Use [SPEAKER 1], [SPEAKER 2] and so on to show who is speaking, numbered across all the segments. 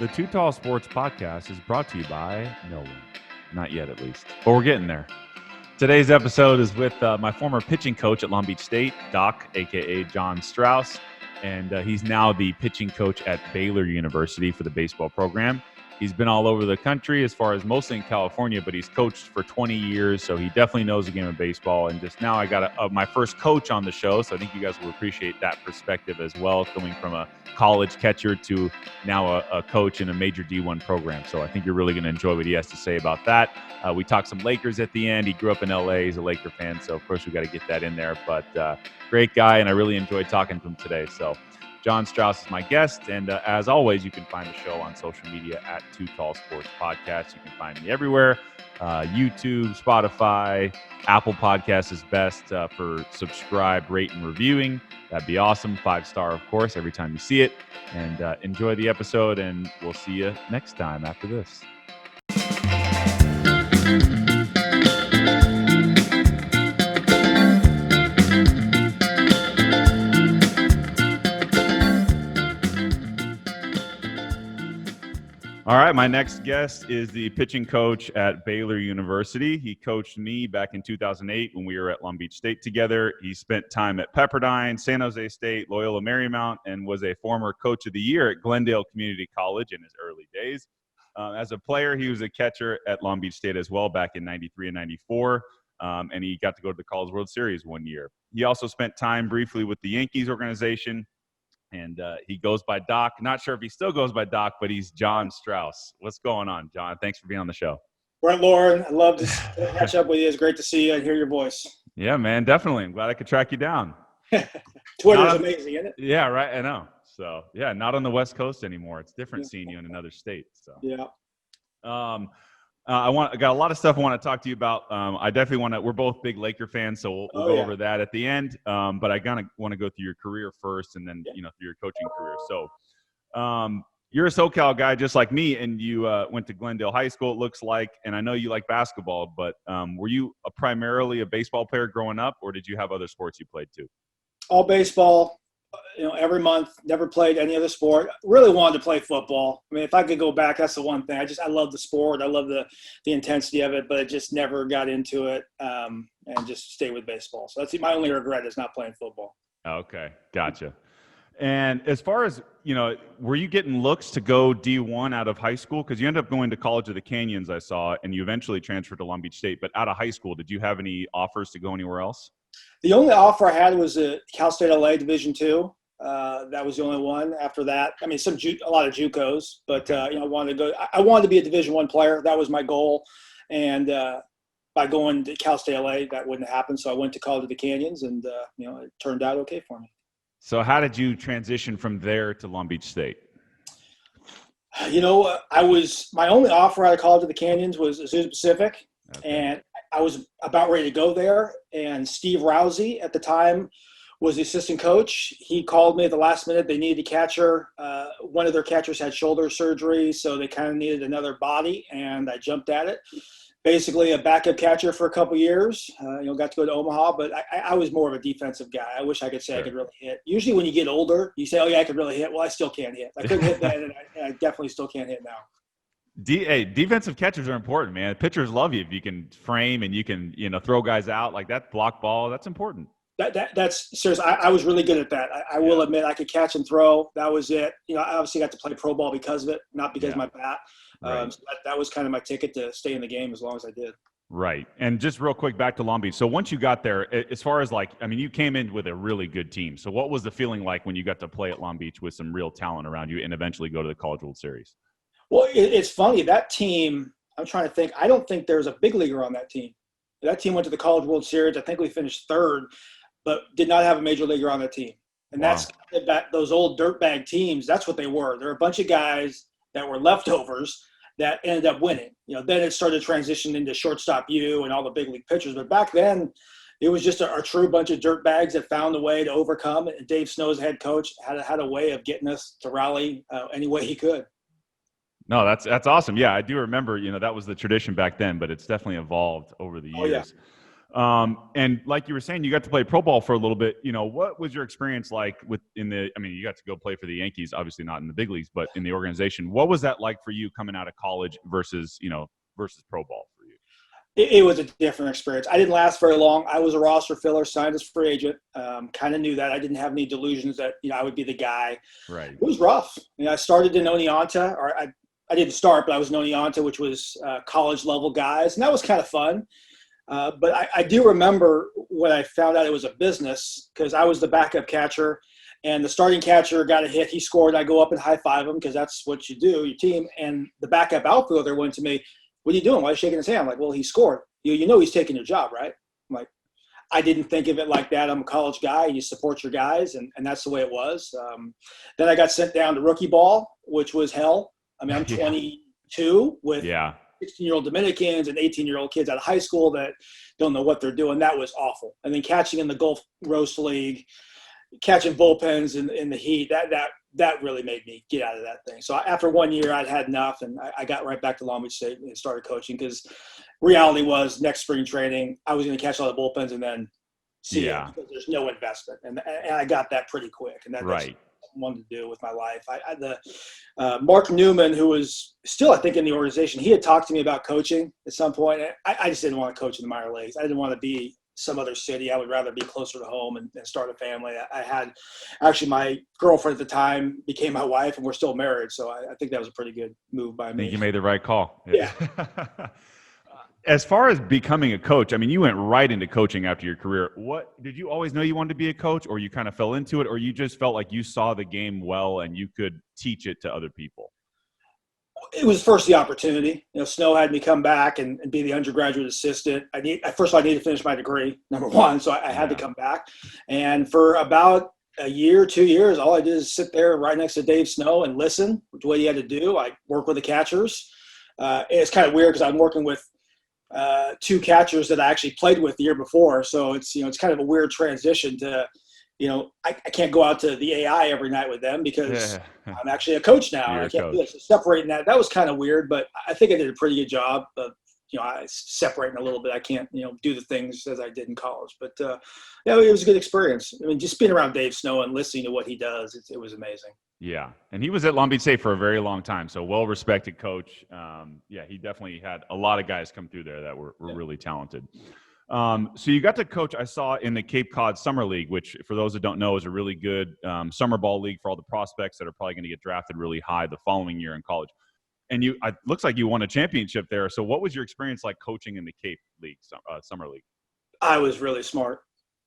[SPEAKER 1] The Too Tall Sports Podcast is brought to you by no one. Not yet, at least. But we're getting there. Today's episode is with my former pitching coach at Long Beach State, Doc, a.k.a. John Strauss. And he's now the pitching coach at Baylor University for the baseball program. He's been all over the country as far as mostly in California, but he's coached for 20 years, so he definitely knows the game of baseball. And just now I got my first coach on the show, so I think you guys will appreciate that perspective as well, coming from a college catcher to now a coach in a major D1 program. So I think you're really going to enjoy what he has to say about that. We talked some Lakers at the end. He grew up in L.A. He's a Laker fan, so of course we got to get that in there. But great guy, and I really enjoyed talking to him today. So John Strauss is my guest, and as always, you can find the show on social media at Too Tall Sports Podcast. You can find me everywhere, YouTube, Spotify, Apple Podcasts is best for subscribe, rate, and reviewing. That'd be awesome. 5-star, of course, every time you see it. And enjoy the episode, and we'll see you next time after this. All right, my next guest is the pitching coach at Baylor University. He coached me back in 2008 when we were at Long Beach State together. He spent time at Pepperdine, San Jose State, Loyola Marymount, and was a former coach of the year at Glendale Community College in his early days. As a player, he was a catcher at Long Beach State as well back in 93 and 94, and he got to go to the College World Series one year. He also spent time briefly with the Yankees organization. And he goes by Doc. Not sure if he still goes by Doc, but he's John Strauss. What's going on, John? Thanks for being on the show.
[SPEAKER 2] Brent Lauren, I love to catch up with you. It's great to see you and hear your voice.
[SPEAKER 1] Yeah, man, definitely. I'm glad I could track you down.
[SPEAKER 2] Twitter's amazing, isn't it?
[SPEAKER 1] Yeah, right. I know. So, yeah, not on the West Coast anymore. It's different seeing you in another state. So,
[SPEAKER 2] yeah.
[SPEAKER 1] I got a lot of stuff I want to talk to you about. I definitely want to. We're both big Laker fans, so we'll go over that at the end. But I kind of want to go through your career first, and then through your coaching career. So, you're a SoCal guy just like me, and you went to Glendale High School. It looks like, and I know you like basketball. But were you primarily a baseball player growing up, or did you have other sports you played too?
[SPEAKER 2] All baseball. Every month, never played any other sport. Really wanted to play football. I mean, if I could go back, that's the one thing. I love the sport. I love the intensity of it, but I just never got into it and just stayed with baseball. So that's my only regret is not playing football.
[SPEAKER 1] Okay, gotcha. And as far as, were you getting looks to go D1 out of high school? Because you ended up going to College of the Canyons, I saw, and you eventually transferred to Long Beach State. But out of high school, did you have any offers to go anywhere else?
[SPEAKER 2] The only offer I had was Cal State LA Division II. That was the only one. After that, I mean, a lot of JUCOs, but I wanted to go. I wanted to be a Division I player. That was my goal, and by going to Cal State LA, that wouldn't happen. So I went to College of the Canyons, and it turned out okay for me.
[SPEAKER 1] So how did you transition from there to Long Beach State?
[SPEAKER 2] My only offer out of College of the Canyons was Azusa Pacific, and I was about ready to go there. And Steve Rousey at the time was the assistant coach. He called me at the last minute. They needed a catcher. One of their catchers had shoulder surgery, so they kind of needed another body, and I jumped at it. Basically a backup catcher for a couple years. Got to go to Omaha, but I was more of a defensive guy. I wish I could say I could really hit. Usually when you get older, you say, oh, yeah, I could really hit. Well, I still can't hit. I couldn't hit then, and I definitely still can't hit now.
[SPEAKER 1] Defensive catchers are important, man. Pitchers love you if you can frame and you can, throw guys out like that, block ball. That's important.
[SPEAKER 2] That's serious. I was really good at that. I will admit I could catch and throw. That was it. I obviously got to play pro ball because of it, not because of my bat. Right. So that was kind of my ticket to stay in the game as long as I did.
[SPEAKER 1] Right. And just real quick, back to Long Beach. So once you got there, as far as you came in with a really good team. So what was the feeling like when you got to play at Long Beach with some real talent around you and eventually go to the College World Series?
[SPEAKER 2] Well, it's funny. That team, I'm trying to think. I don't think there's a big leaguer on that team. That team went to the College World Series. I think we finished third, but did not have a major leaguer on that team. And that's those old dirtbag teams. That's what they were. They're a bunch of guys that were leftovers that ended up winning. Then it started to transition into shortstop and all the big league pitchers. But back then, it was just a true bunch of dirtbags that found a way to overcome. And Dave Snow's head coach had a way of getting us to rally any way he could.
[SPEAKER 1] No, that's awesome. Yeah, I do remember, that was the tradition back then, but it's definitely evolved over the years. And like you were saying, you got to play pro ball for a little bit. What was your experience like you got to go play for the Yankees, obviously not in the big leagues, but in the organization. What was that like for you coming out of college versus pro ball for you?
[SPEAKER 2] It was a different experience. I didn't last very long. I was a roster filler, signed as free agent. Kind of knew that. I didn't have any delusions that I would be the guy.
[SPEAKER 1] Right.
[SPEAKER 2] It was rough. I started in Oneonta, or I didn't start, but I was in Oneonta, which was college level guys, and that was kind of fun. But I do remember when I found out it was a business, because I was the backup catcher, and the starting catcher got a hit. He scored. I go up and high five him because that's what you do, your team. And the backup outfielder went to me, "What are you doing? Why are you shaking his hand?" I'm like, "Well, he scored. You know he's taking your job, right?" I'm like, I didn't think of it like that. I'm a college guy. You support your guys, and that's the way it was. Then I got sent down to rookie ball, which was hell. I mean, I'm 22 with 16-year-old Dominicans and 18-year-old kids out of high school that don't know what they're doing. That was awful. And then catching in the Gulf Roast League, catching bullpens in the heat, that really made me get out of that thing. So after 1 year, I'd had enough, and I got right back to Long Beach State and started coaching, because reality was next spring training, I was going to catch all the bullpens and then see it, because there's no investment. And I got that pretty quick. And that's what I wanted to do with my life. Mark Newman, who was still, I think, in the organization, he had talked to me about coaching at some point. I just didn't want to coach in the minor leagues. I didn't want to be some other city. I would rather be closer to home and start a family. I had actually, my girlfriend at the time became my wife, and we're still married. So I think that was a pretty good move by me.
[SPEAKER 1] I think you made the right call.
[SPEAKER 2] Yeah.
[SPEAKER 1] As far as becoming a coach, I mean, you went right into coaching after your career. What did you always know you wanted to be a coach, or you kind of fell into it, or you just felt like you saw the game well and you could teach it to other people?
[SPEAKER 2] It was first the opportunity. Snow had me come back and be the undergraduate assistant. First of all, I needed to finish my degree, number one, so I had to come back. And for about a year, 2 years, all I did is sit there right next to Dave Snow and listen to what he had to do. I work with the catchers. It's kind of weird because I'm working with two catchers that I actually played with the year before. So it's kind of a weird transition to, I can't go out to the AI every night with them because I'm actually a coach now. I can't do this. So separating that was kind of weird, but I think I did a pretty good job of, I separating a little bit. I can't, do the things as I did in college, but it was a good experience. I mean, just being around Dave Snow and listening to what he does, it was amazing.
[SPEAKER 1] Yeah. And he was at Long Beach State for a very long time. So well-respected coach. He definitely had a lot of guys come through there that were really talented. So you got to coach, I saw, in the Cape Cod Summer League, which for those that don't know is a really good summer ball league for all the prospects that are probably going to get drafted really high the following year in college. And it looks like you won a championship there. So what was your experience like coaching in the Cape League, Summer League?
[SPEAKER 2] I was really smart.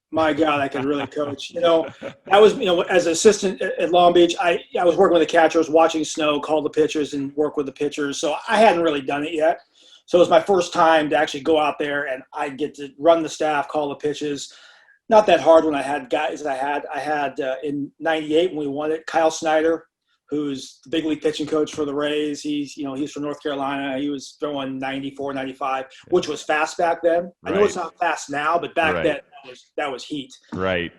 [SPEAKER 2] My God, I could really coach. That was, as an assistant at Long Beach, I was working with the catchers, watching Snow call the pitchers and work with the pitchers. So I hadn't really done it yet. So it was my first time to actually go out there, and I get to run the staff, call the pitches. Not that hard when I had guys that I had in '98 when we won it. Kyle Snyder, who's the big league pitching coach for the Rays. He's from North Carolina. He was throwing 94, 95, which was fast back then. I know it's not fast now, but back then that was heat.
[SPEAKER 1] Right.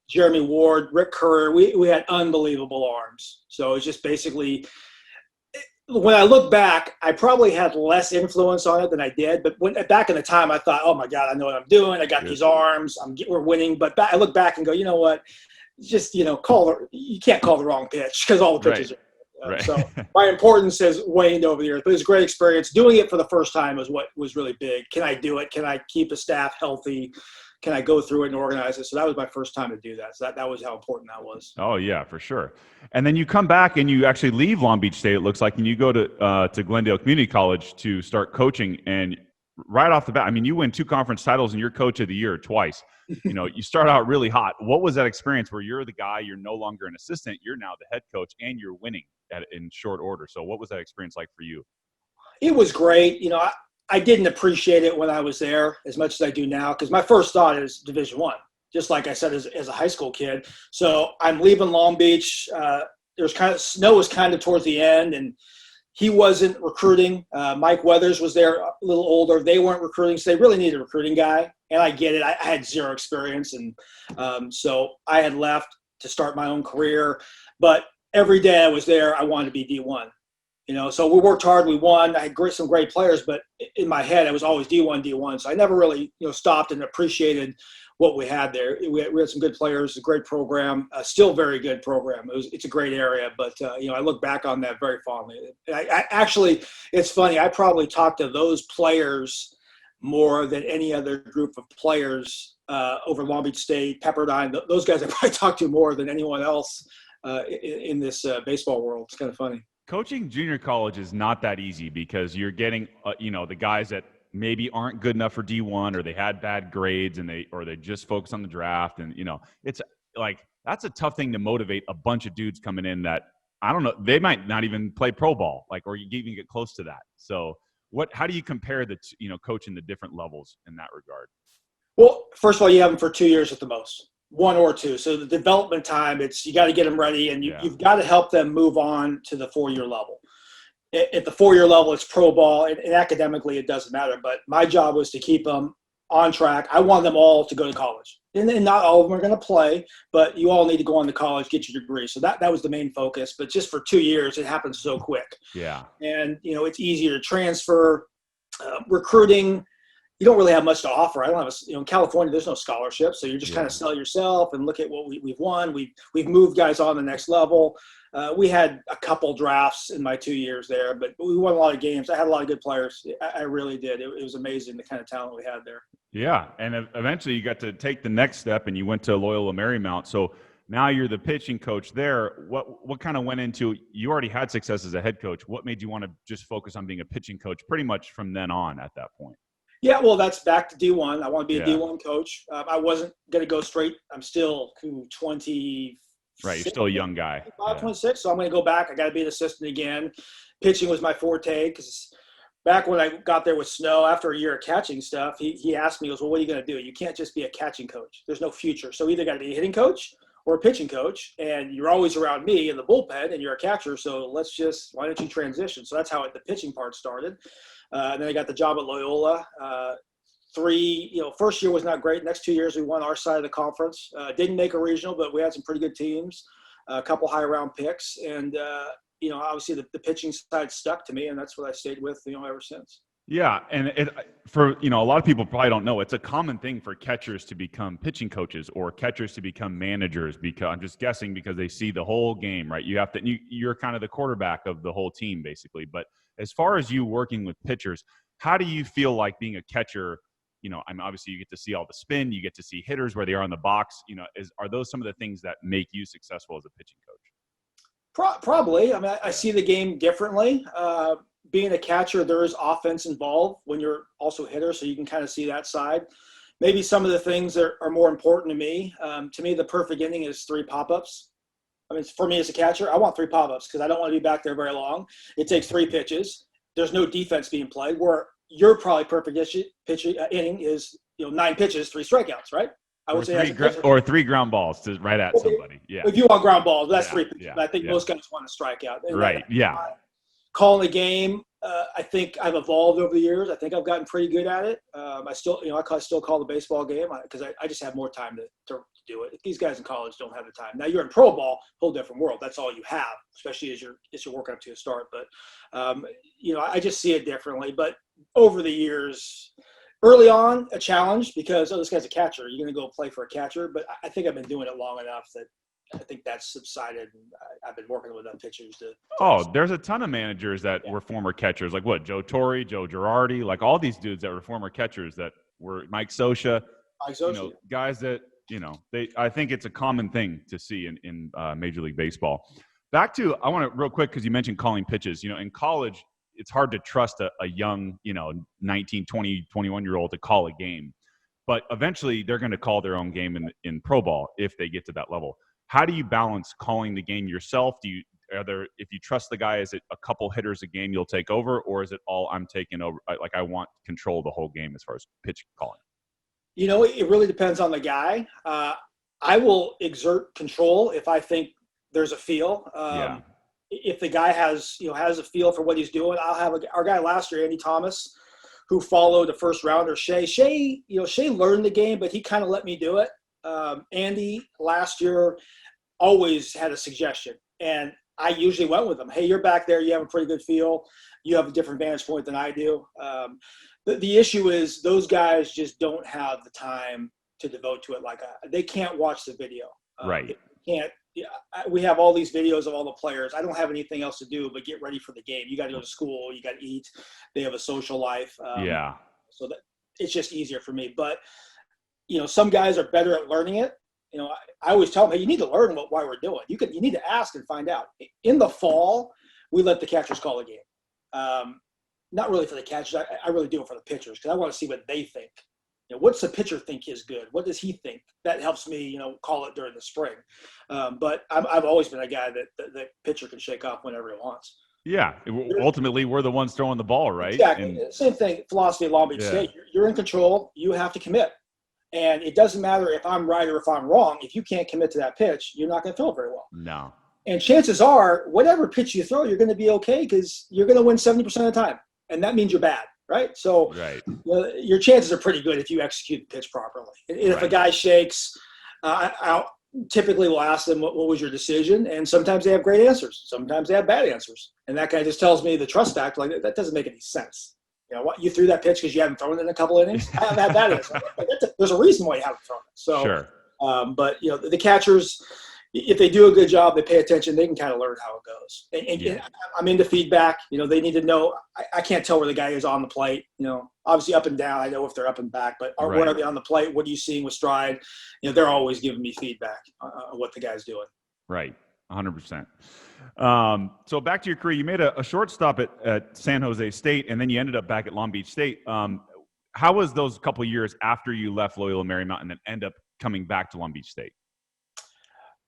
[SPEAKER 2] Jeremy Ward, Rick Kerr, we had unbelievable arms. So it's just basically, when I look back, I probably had less influence on it than I did. But back in the time, I thought, oh my God, I know what I'm doing. I got these arms. We're winning. But I look back and go, you know what? Just, you can't call the wrong pitch because all the pitches are. So my importance has waned over the years. But it was a great experience. Doing it for the first time was what was really big. Can I do it? Can I keep a staff healthy? Can I go through it and organize it? So that was my first time to do that. So that was how important that was.
[SPEAKER 1] Oh, yeah, for sure. And then you come back and you actually leave Long Beach State, it looks like, and you go to Glendale Community College to start coaching. And right off the bat, I mean, you win 2 conference titles and you're coach of the year twice. You start out really hot. What was that experience where you're the guy, you're no longer an assistant, you're now the head coach, and you're winning in short order? So what was that experience like for you?
[SPEAKER 2] It was great. I didn't appreciate it when I was there as much as I do now, because my first thought is Division I, just like I said, as a high school kid. So I'm leaving Long Beach. Snow was kind of towards the end, and he wasn't recruiting. Mike Weathers was there, a little older. They weren't recruiting, so they really needed a recruiting guy. And I get it. I had zero experience, and so I had left to start my own career. But every day I was there, I wanted to be D1. So we worked hard. We won. I had some great players, but in my head, I was always D1. So I never really, stopped and appreciated what we had there. We had some good players, a great program, still very good program. It's a great area, but I look back on that very fondly. I actually, it's funny. I probably talked to those players more than any other group of players over Long Beach State, Pepperdine. Those guys I probably talked to more than anyone else in this baseball world. It's kind of funny.
[SPEAKER 1] Coaching junior college is not that easy because you're getting, the guys that maybe aren't good enough for D1 or they had bad grades and they just focus on the draft. And, it's like, that's a tough thing to motivate a bunch of dudes coming in that, I don't know, they might not even play pro ball, or you even get close to that. So how do you compare coaching the different levels in that regard?
[SPEAKER 2] Well, first of all, you have them for 2 years at the most. 1 or 2. So the development time, you got to get them ready, and you've got to help them move on to the 4-year level. At the 4-year level, it's pro ball, and academically it doesn't matter. But my job was to keep them on track. I want them all to go to college. And not all of them are going to play, but you all need to go on to college, get your degree. So that was the main focus. But just for 2 years, it happens so quick.
[SPEAKER 1] Yeah.
[SPEAKER 2] And, it's easier to transfer. Recruiting, you don't really have much to offer. I don't have in California, there's no scholarship. So you just kind of sell yourself and look at what we've won. We've moved guys on the next level. We had a couple drafts in my 2 years there, but we won a lot of games. I had a lot of good players. I really did. It was amazing, the kind of talent we had there.
[SPEAKER 1] Yeah. And eventually you got to take the next step and you went to Loyola Marymount. So now you're the pitching coach there. What kind of went into, you already had success as a head coach. What made you want to just focus on being a pitching coach pretty much from then on at that point?
[SPEAKER 2] Yeah, well, that's back to D1. I want to be a D1 coach. I wasn't going to go straight. I'm still 20.
[SPEAKER 1] Right, you're still a young guy.
[SPEAKER 2] 26, so I'm going to go back. I got to be an assistant again. Pitching was my forte because back when I got there with Snow, after a year of catching stuff, he asked me, he goes, well, what are you going to do? You can't just be a catching coach. There's no future. So either got to be a hitting coach or a pitching coach, and you're always around me in the bullpen, and you're a catcher, so why don't you transition? So that's how the pitching part started. And then I got the job at Loyola. First year was not great. Next 2 years, we won our side of the conference. Didn't make a regional, but we had some pretty good teams, a couple high round picks. And, obviously the pitching side stuck to me, and that's what I stayed with, ever since.
[SPEAKER 1] Yeah. And a lot of people probably don't know, it's a common thing for catchers to become pitching coaches or catchers to become managers, because I'm just guessing because they see the whole game, right? You're kind of the quarterback of the whole team basically. But as far as you working with pitchers, how do you feel like being a catcher? Obviously you get to see all the spin, you get to see hitters where they are in the box. Are those some of the things that make you successful as a pitching coach?
[SPEAKER 2] Probably. I see the game differently. Being a catcher, there is offense involved when you're also a hitter, so you can kind of see that side. Maybe some of the things that are more important to me. To me, the perfect inning is 3 pop-ups. For me as a catcher, I want 3 pop-ups because I don't want to be back there very long. It takes 3 pitches. There's no defense being played, where your probably perfect pitching inning is 9 pitches, 3 strikeouts, right? I would say
[SPEAKER 1] or 3 ground balls to right at somebody. Yeah.
[SPEAKER 2] If you want ground balls, that's 3 pitches.
[SPEAKER 1] Yeah,
[SPEAKER 2] I think most guys want to strike out. And
[SPEAKER 1] right. Yeah.
[SPEAKER 2] Calling the game, I think I've evolved over the years. I think I've gotten pretty good at it. I still, I still call the baseball game because I just have more time to do it. These guys in college don't have the time. Now you're in pro ball, whole different world. That's all you have, especially as you're working up to a start. But I just see it differently. But over the years, early on, a challenge because this guy's a catcher. You're going to go play for a catcher. But I think I've been doing it long enough that I think that's subsided. And I've been working with pitchers
[SPEAKER 1] there's a ton of managers that were former catchers, like Joe Torre, Joe Girardi, like all these dudes that were former catchers that were Mike Scioscia, guys that, I think it's a common thing to see in Major League Baseball. Back to, I want to real quick, because you mentioned calling pitches, in college, it's hard to trust a young, 19, 20, 21-year-old to call a game. But eventually they're going to call their own game in pro ball if they get to that level. How do you balance calling the game yourself? If you trust the guy, is it a couple hitters a game you'll take over, or is it all I'm taking over? Like I want control of the whole game as far as pitch calling.
[SPEAKER 2] It really depends on the guy. I will exert control if I think there's a feel. If the guy has a feel for what he's doing, I'll have our guy last year, Andy Thomas, who followed the first rounder, Shea. Shea learned the game, but he kind of let me do it. Andy last year always had a suggestion, and I usually went with them. Hey, you're back there. You have a pretty good feel. You have a different vantage point than I do. The issue is those guys just don't have the time to devote to it. They can't watch the video.
[SPEAKER 1] Right.
[SPEAKER 2] They can't. We have all these videos of all the players. I don't have anything else to do but get ready for the game. You got to go to school. You got to eat. They have a social life. So that it's just easier for me. But, some guys are better at learning it. I always tell them, hey, you need to learn why we're doing. You need to ask and find out. In the fall, we let the catchers call the game. Not really for the catchers. I really do it for the pitchers because I want to see what they think. What's the pitcher think is good? What does he think? That helps me, call it during the spring. But I've always been a guy that the pitcher can shake off whenever he wants.
[SPEAKER 1] Yeah. Ultimately, we're the ones throwing the ball, right?
[SPEAKER 2] Exactly. Same thing, philosophy at Long Beach State. You're in control. You have to commit. And it doesn't matter if I'm right or if I'm wrong. If you can't commit to that pitch, you're not going to throw it very well.
[SPEAKER 1] No.
[SPEAKER 2] And chances are, whatever pitch you throw, you're going to be okay because you're going to win 70% of the time. And that means you're bad, right? So your chances are pretty good if you execute the pitch properly. And if a guy shakes, I typically will ask them, what was your decision? And sometimes they have great answers. Sometimes they have bad answers. And that kind of just tells me the trust factor, that doesn't make any sense. What you threw that pitch because you haven't thrown it in a couple innings? I haven't had that answer. There's a reason why you haven't thrown it. So, but the catchers, if they do a good job, they pay attention, they can kind of learn how it goes. And I'm into feedback. They need to know. I can't tell where the guy is on the plate. Obviously up and down. I know if they're up and back, but what are they on the plate? What are you seeing with stride? They're always giving me feedback on what the guy's doing.
[SPEAKER 1] Right, 100%. So back to your career, you made a short stop at San Jose State, and then you ended up back at Long Beach State. How was those couple of years after you left Loyola Marymount and then end up coming back to Long Beach State?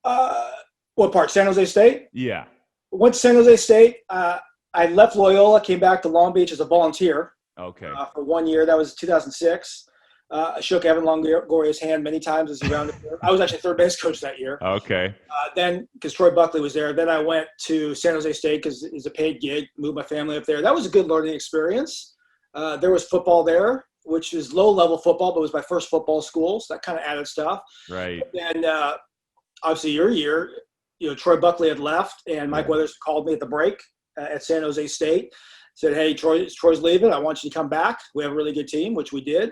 [SPEAKER 2] What part? San Jose State?
[SPEAKER 1] Yeah.
[SPEAKER 2] Went to San Jose State. I left Loyola, came back to Long Beach as a volunteer.
[SPEAKER 1] Okay.
[SPEAKER 2] For 1 year. That was 2006. I shook Evan Longoria's hand many times as he rounded here. I was actually third base coach that year.
[SPEAKER 1] Okay.
[SPEAKER 2] Then, because Troy Buckley was there, then I went to San Jose State because it was a paid gig, moved my family up there. That was a good learning experience. There was football there, which is low-level football, but it was my first football school, so that kind of added stuff.
[SPEAKER 1] Right.
[SPEAKER 2] And obviously your year, Troy Buckley had left, and Mike Weathers called me at the break at San Jose State, said, hey, Troy's leaving. I want you to come back. We have a really good team, which we did.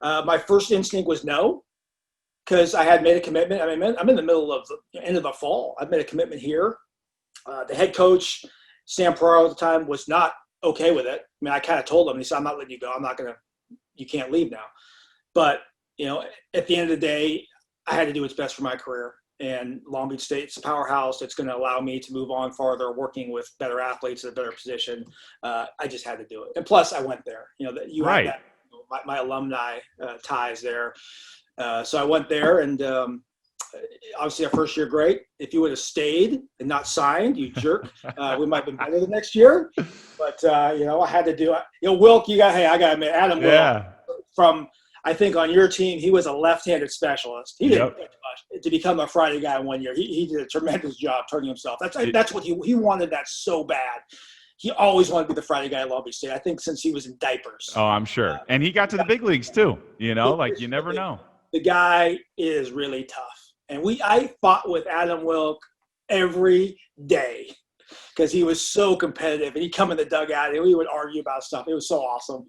[SPEAKER 2] My first instinct was no, because I had made a commitment. I mean, I'm in the middle of the end of the fall. I've made a commitment here. The head coach, Sam Peraro at the time, was not okay with it. I mean, I kind of told him, he said, I'm not letting you go. You can't leave now. But, at the end of the day, I had to do what's best for my career. And Long Beach State's a powerhouse. It's going to allow me to move on farther, working with better athletes in a better position. I just had to do it. And plus, I went there. Have that. My alumni ties there. So I went there, and obviously our first year, great. If you would have stayed and not signed, you jerk, we might have been better the next year. But, I had to do it. Wilk, I got to admit, Adam Wilk, from, I think on your team, he was a left-handed specialist. He didn't pitch much to become a Friday guy 1 year. He did a tremendous job turning himself. That's what he wanted that so bad. He always wanted to be the Friday guy at Long Beach State, I think, since he was in diapers.
[SPEAKER 1] Oh, I'm sure. And he got to the big leagues too, you never know.
[SPEAKER 2] The guy is really tough. And I fought with Adam Wilk every day because he was so competitive. And he'd come in the dugout and we would argue about stuff. It was so awesome.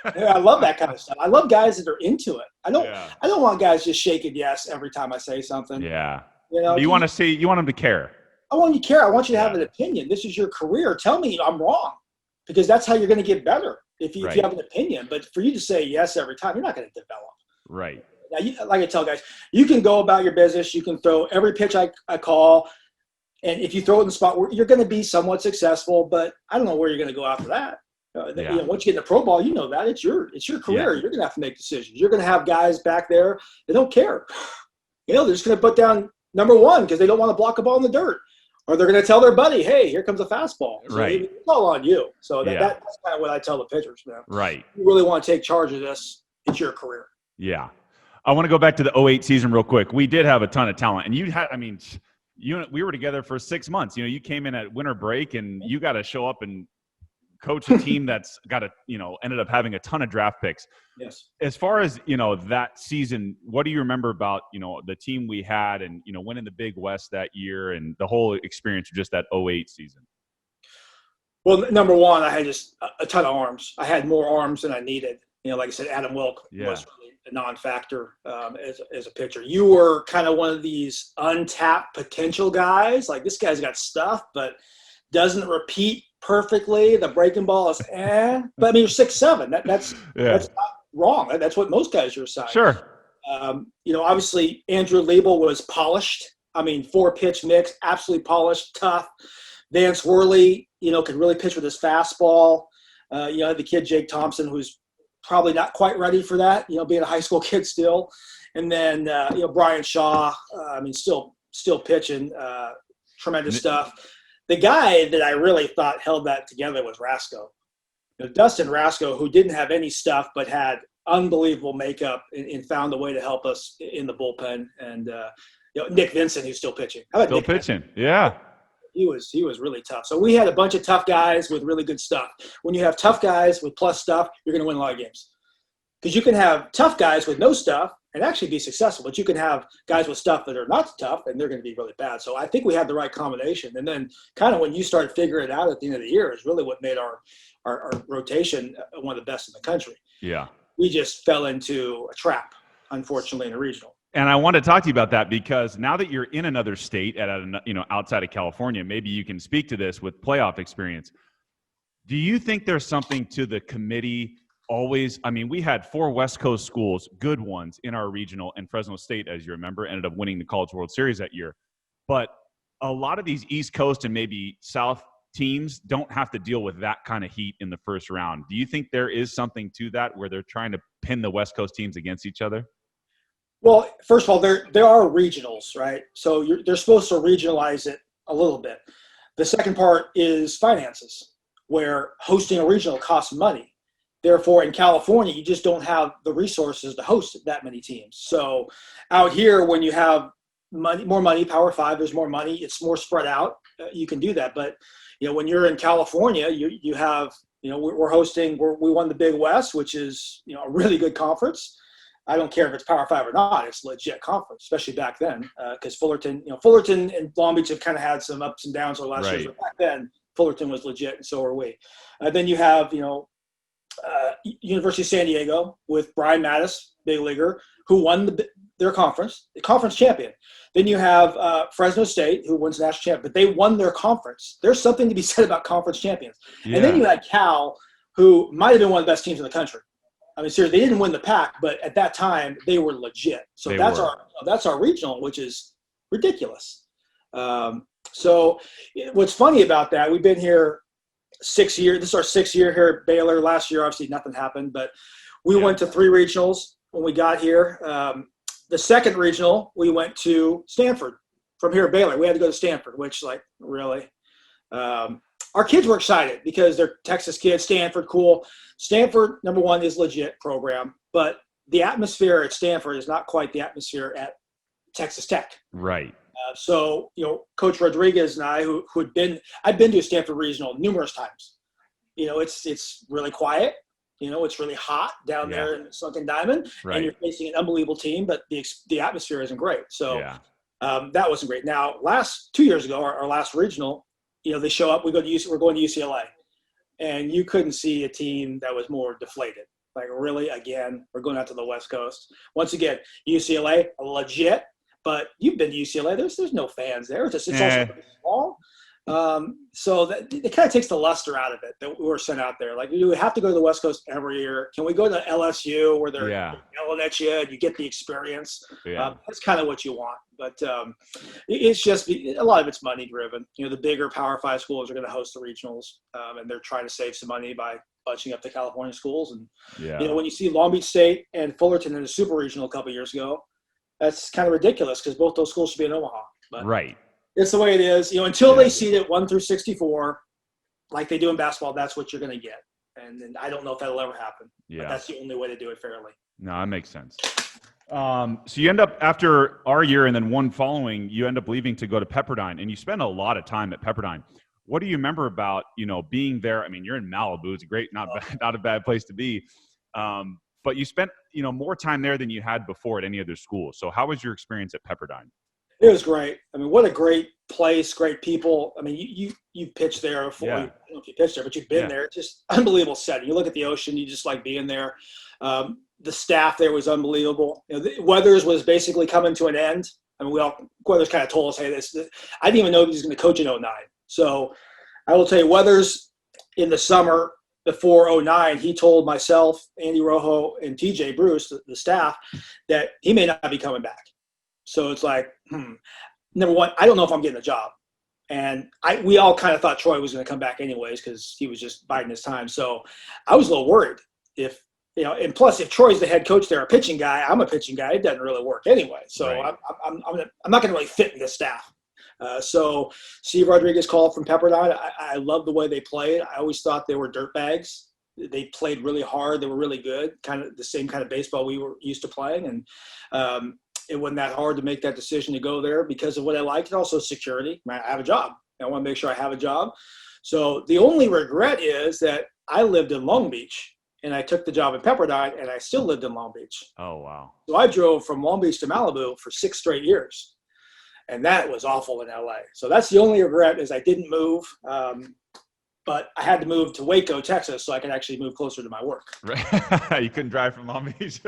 [SPEAKER 2] I love that kind of stuff. I love guys that are into it. I don't want guys just shaking yes every time I say something.
[SPEAKER 1] Yeah. You want them to care.
[SPEAKER 2] I want you to care. I want you to have an opinion. This is your career. Tell me I'm wrong, because that's how you're going to get better if you have an opinion. But for you to say yes every time, you're not going to develop.
[SPEAKER 1] Right.
[SPEAKER 2] Now, like I tell guys, you can go about your business. You can throw every pitch I call, and if you throw it in the spot, you're going to be somewhat successful. But I don't know where you're going to go after that. Once you get in the pro ball, that it's your career. You're going to have to make decisions. You're going to have guys back there that don't care. They're just going to put down number one because they don't want to block a ball in the dirt. Or they're going to tell their buddy, hey, here comes a fastball. So
[SPEAKER 1] right.
[SPEAKER 2] It's all on you. So that's kind of what I tell the pitchers, man.
[SPEAKER 1] Right.
[SPEAKER 2] If you really want to take charge of this, it's your career.
[SPEAKER 1] Yeah. I want to go back to the 08 season real quick. We did have a ton of talent. And we were together for 6 months. You came in at winter break, and you got to show up and coach a team that's got ended up having a ton of draft picks.
[SPEAKER 2] Yes.
[SPEAKER 1] As far as, that season, what do you remember about, the team we had and, winning the Big West that year and the whole experience of just that 2008 season?
[SPEAKER 2] Well, number one, I had just a ton of arms. I had more arms than I needed. Like I said, Adam Wilk was really a non-factor as a pitcher. You were kind of one of these untapped potential guys. Like, this guy's got stuff, but doesn't repeat perfectly. The breaking ball is But I mean, you're 6'7". That's not wrong. That's what most guys your size.
[SPEAKER 1] Sure.
[SPEAKER 2] Obviously Andrew Liebel was polished. I mean, 4-pitch mix, absolutely polished, tough. Vance Worley, could really pitch with his fastball. The kid Jake Thompson, who's probably not quite ready for that, being a high school kid still. And then, Brian Shaw, still pitching, tremendous stuff. The guy that I really thought held that together was Rasko. Dustin Rasko, who didn't have any stuff but had unbelievable makeup and found a way to help us in the bullpen. And, Nick Vincent, who's still pitching.
[SPEAKER 1] Still pitching, yeah.
[SPEAKER 2] He was really tough. So we had a bunch of tough guys with really good stuff. When you have tough guys with plus stuff, you're going to win a lot of games. Because you can have tough guys with no stuff and actually be successful, but you can have guys with stuff that are not tough and they're going to be really bad. So I think we had the right combination. And then kind of when you start figuring it out at the end of the year is really what made our rotation one of the best in the country.
[SPEAKER 1] Yeah.
[SPEAKER 2] We just fell into a trap, unfortunately, in the regional.
[SPEAKER 1] And I want to talk to you about that because now that you're in another state outside of California, maybe you can speak to this with playoff experience. Do you think there's something to the committee always? I mean, we had 4 West Coast schools, good ones in our regional, and Fresno State, as you remember, ended up winning the College World Series that year. But a lot of these East Coast and maybe South teams don't have to deal with that kind of heat in the first round. Do you think there is something to that where they're trying to pin the West Coast teams against each other?
[SPEAKER 2] Well, first of all, there are regionals, right? So they're supposed to regionalize it a little bit. The second part is finances, where hosting a regional costs money. Therefore, in California, you just don't have the resources to host that many teams. So out here, when you have more money, Power 5, there's more money, it's more spread out. You can do that. But, when you're in California, you have, we're hosting, we won the Big West, which is, a really good conference. I don't care if it's Power 5 or not. It's a legit conference, especially back then, because Fullerton and Long Beach have kind of had some ups and downs over the last years. But back then, Fullerton was legit, and so are we. Then you have, University of San Diego with Brian Mattis, big leaguer, who won their conference, the conference champion. Then you have Fresno State, who wins the national championship, but they won their conference. There's something to be said about conference champions. Yeah. And then you had Cal, who might have been one of the best teams in the country. I mean, seriously, they didn't win the pack, but at that time they were legit. So that's our regional, which is ridiculous. So what's funny about that, we've been here 6 years. This is our 6th year here at Baylor. Last year, obviously, nothing happened, but we went to 3 regionals when we got here. The second regional, we went to Stanford from here at Baylor. We had to go to Stanford, which, really. Our kids were excited because they're Texas kids. Stanford, cool. Stanford, number one, is legit program, but the atmosphere at Stanford is not quite the atmosphere at Texas Tech.
[SPEAKER 1] Right.
[SPEAKER 2] So, Coach Rodriguez and I, I've been to a Stanford regional numerous times. It's really quiet. It's really hot down there in Sunken Diamond, and you're facing an unbelievable team, but the atmosphere isn't great. So that wasn't great. Now, 2 years ago, our last regional, they show up. We're going to UCLA, and you couldn't see a team that was more deflated. Like, really, again, we're going out to the West Coast. Once again, UCLA, legit, but you've been to UCLA. There's no fans there. It's also pretty small. So that it kind of takes the luster out of it that we were sent out there. Like, do we have to go to the West Coast every year? Can we go to LSU where they're yelling at you and you get the experience? That's kind of what you want. But it's just a lot of it's money driven. The bigger Power 5 schools are going to host the regionals, and they're trying to save some money by bunching up the California schools. And when you see Long Beach State and Fullerton in a super regional a couple of years ago, that's kind of ridiculous because both those schools should be in Omaha. But it's the way it is. Until they seed it 1 through 64, like they do in basketball, that's what you're going to get. And I don't know if that'll ever happen. But that's the only way to do it fairly.
[SPEAKER 1] No, that makes sense. So you end up, after our year and then one following, you end up leaving to go to Pepperdine, and you spend a lot of time at Pepperdine. what do you remember about, being there? I mean, you're in Malibu. It's a great, not a bad place to be. But you spent, more time there than you had before at any other school. So how was your experience at Pepperdine?
[SPEAKER 2] It was great. I mean, what a great place, great people. I mean, you've pitched there before.
[SPEAKER 1] Yeah.
[SPEAKER 2] I don't know if you pitched there, but you've been there. It's just unbelievable setting. You look at the ocean, you just like being there. The staff there was unbelievable. Weathers was basically coming to an end. I mean, Weathers kind of told us, hey, this I didn't even know he was going to coach in 09. So I will tell you, Weathers in the summer before 09, he told myself, Andy Rojo, and TJ Bruce, the staff, that he may not be coming back. So it's like, number one, I don't know if I'm getting a job. And we all kind of thought Troy was going to come back anyways because he was just biding his time. So I was a little worried and plus if Troy's the head coach there, a pitching guy, I'm a pitching guy. It doesn't really work anyway. So right. I'm not going to really fit in this staff. So Steve Rodriguez called from Pepperdine. I love the way they played. I always thought they were dirtbags. They played really hard. They were really good, kind of the same kind of baseball we were used to playing. And it wasn't that hard to make that decision to go there because of what I liked, and also security. I have a job. I want to make sure I have a job. So the only regret is that I lived in Long Beach, and I took the job at Pepperdine, and I still lived in Long Beach.
[SPEAKER 1] Oh, wow.
[SPEAKER 2] So I drove from Long Beach to Malibu for 6 straight years, and that was awful in LA. So that's the only regret is I didn't move. But I had to move to Waco, Texas, so I could actually move closer to my work.
[SPEAKER 1] Right. You couldn't drive from Long Beach.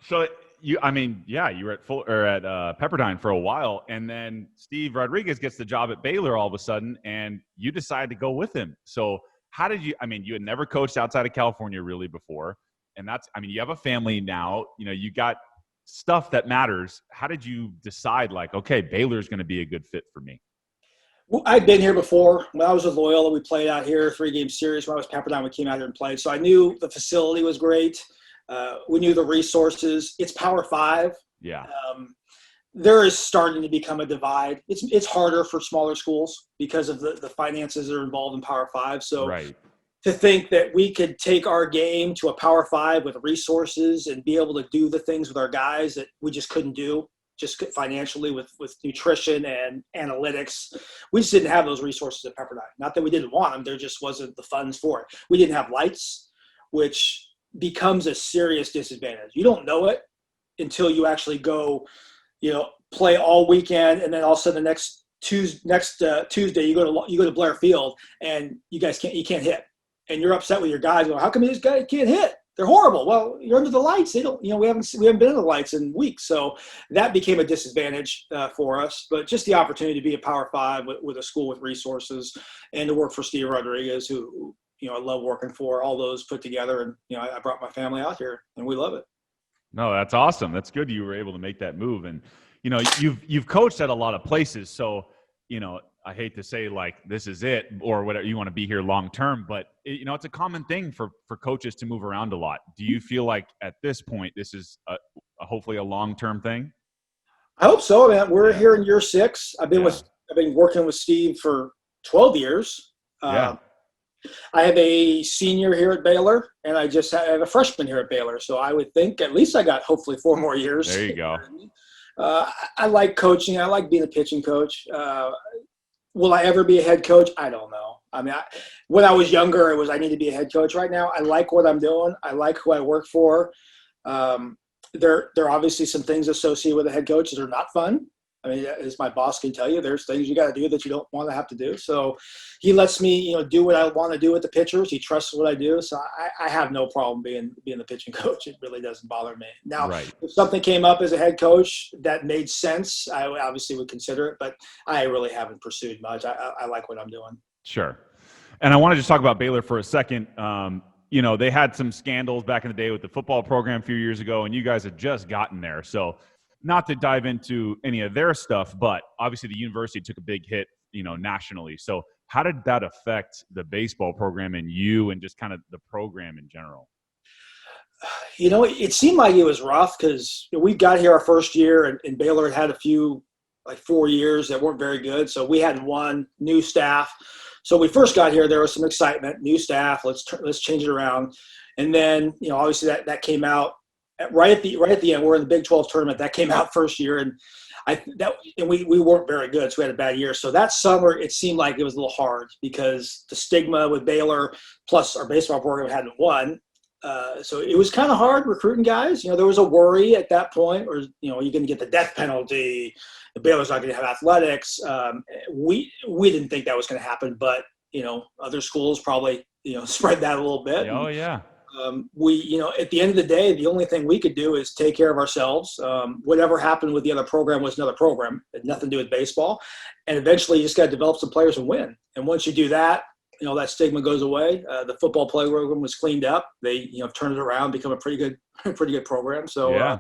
[SPEAKER 1] So you were at Pepperdine for a while, and then Steve Rodriguez gets the job at Baylor all of a sudden, and you decide to go with him. So how did you? I mean, you had never coached outside of California really before, and you have a family now. You got stuff that matters. How did you decide, like, okay, Baylor's going to be a good fit for me?
[SPEAKER 2] Well, I'd been here before. When I was with Loyola, we played out here, 3-game series. When I was Pepperdine, we came out here and played. So I knew the facility was great. We knew the resources. It's Power 5.
[SPEAKER 1] Yeah.
[SPEAKER 2] There is starting to become a divide. It's harder for smaller schools because of the finances that are involved in Power 5. So
[SPEAKER 1] right.
[SPEAKER 2] To think that we could take our game to a Power 5 with resources and be able to do the things with our guys that we just couldn't do, just financially with nutrition and analytics. We just didn't have those resources at Pepperdine. Not that we didn't want them. There just wasn't the funds for it. We didn't have lights, which becomes a serious disadvantage. You don't know it until you actually go, play all weekend, and then all of a sudden the next Tuesday you go to Blair Field and you can't hit, and you're upset with your guys. Going, how come these guys can't hit? They're horrible. Well, you're under the lights. They don't. We haven't been in the lights in weeks, so that became a disadvantage for us. But just the opportunity to be a Power 5 with a school with resources, and to work for Steve Rodriguez, who I love working for, all those put together. And, I brought my family out here, and we love it.
[SPEAKER 1] No, that's awesome. That's good you were able to make that move. And, you've coached at a lot of places. So, I hate to say, like, this is it or whatever, you want to be here long term. But, it's a common thing for coaches to move around a lot. Do you feel like at this point this is hopefully a long-term thing?
[SPEAKER 2] I hope so, man. We're here in year 6. I've been working with Steve for 12 years. I have a senior here at Baylor, and I have a freshman here at Baylor. So I would think at least I got hopefully 4 more years.
[SPEAKER 1] There you go.
[SPEAKER 2] I like coaching. I like being a pitching coach. Will I ever be a head coach? I don't know. I mean, when I was younger, I need to be a head coach. Right now, I like what I'm doing. I like who I work for. There are obviously some things associated with a head coach that are not fun. I mean, as my boss can tell you, there's things you got to do that you don't want to have to do. So he lets me, do what I want to do with the pitchers. He trusts what I do. So I have no problem being the pitching coach. It really doesn't bother me. Now,
[SPEAKER 1] right.
[SPEAKER 2] If something came up as a head coach that made sense, I obviously would consider it, but I really haven't pursued much. I like what I'm doing.
[SPEAKER 1] Sure. And I want to just talk about Baylor for a second. They had some scandals back in the day with the football program a few years ago, and you guys had just gotten there. So not to dive into any of their stuff, but obviously the university took a big hit, nationally. So how did that affect the baseball program and you and just kind of the program in general?
[SPEAKER 2] It seemed like it was rough because we got here our first year and Baylor had a few, like 4 years that weren't very good. So we hadn't won, new staff. So we first got here, there was some excitement, new staff, let's change it around. And then, obviously that came out right at the end. We're in the Big 12 tournament. That came out first year. And and we weren't very good, so we had a bad year. So that summer, it seemed like it was a little hard because the stigma with Baylor, plus our baseball program hadn't won. So it was kind of hard recruiting guys. There was a worry at that point, or you're going to get the death penalty. The Baylor's not going to have athletics. We didn't think that was going to happen, but other schools probably spread that a little bit.
[SPEAKER 1] Oh yeah.
[SPEAKER 2] At the end of the day, the only thing we could do is take care of ourselves. Whatever happened with the other program was another program. It had nothing to do with baseball. And eventually you just got to develop some players and win. And once you do that, that stigma goes away. The football program was cleaned up. They, turned it around, become a pretty good program. So,
[SPEAKER 3] Yeah.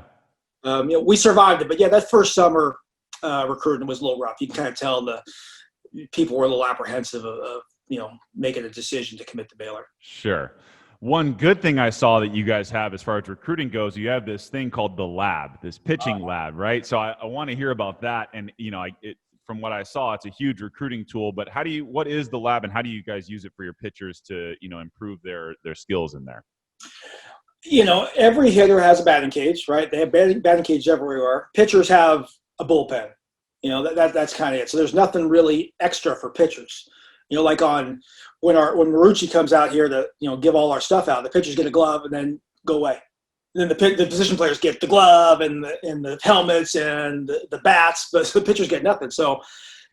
[SPEAKER 2] we survived it. But yeah, that first summer recruiting was a little rough. You can kind of tell the people were a little apprehensive of making a decision to commit to Baylor.
[SPEAKER 1] Sure. One good thing I saw that you guys have as far as recruiting goes, you have this thing called the lab, this pitching lab, right? So I want to hear about that. And, from what I saw, it's a huge recruiting tool, but what is the lab and how do you guys use it for your pitchers to, improve their skills in there?
[SPEAKER 2] Every hitter has a batting cage, right? They have batting cage everywhere. Pitchers have a bullpen. That's kind of it. So there's nothing really extra for pitchers. Like when Marucci comes out here to give all our stuff out, the pitchers get a glove and then go away. And then the position players get the glove and the helmets and the bats, but the pitchers get nothing. So,